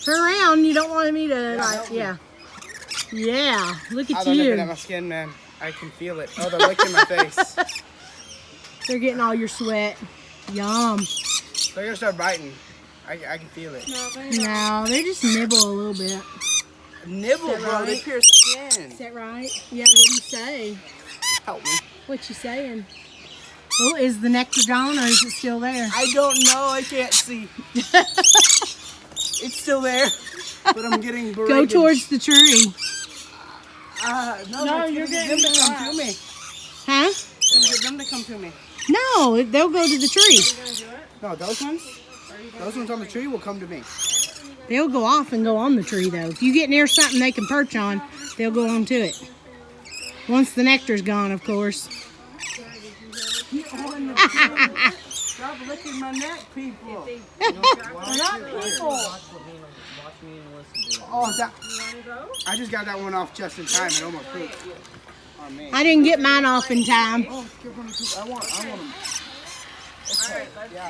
Turn around. You don't want me to, like, yeah. Yeah, look at They're you. nipping at my skin, man. I can feel it. Oh, they're licking my face. They're getting all your sweat. Yum. They're gonna start biting. I can feel it. No, they just nibble a little bit. Nibble, bro. Right? They pierce skin. Is that right? Yeah, what do you say? Help me. What you saying? Oh, is the nectar gone or is it still there? I don't know. I can't see. It's still there, but I'm getting berated. Go towards the tree. No, you're getting them to come to me. Huh? Get them to come to me. No, they'll go to the tree. No, those ones? Those ones on the tree will come to me. They'll go off and go on the tree, though. If you get near something they can perch on, they'll go on to it. Once the nectar's gone, of course. Stop licking my neck, people. They're not people. Oh, I just got that one off just in time. It almost pooped on me. I didn't get mine off in time. Oh, I want them. Okay, yeah.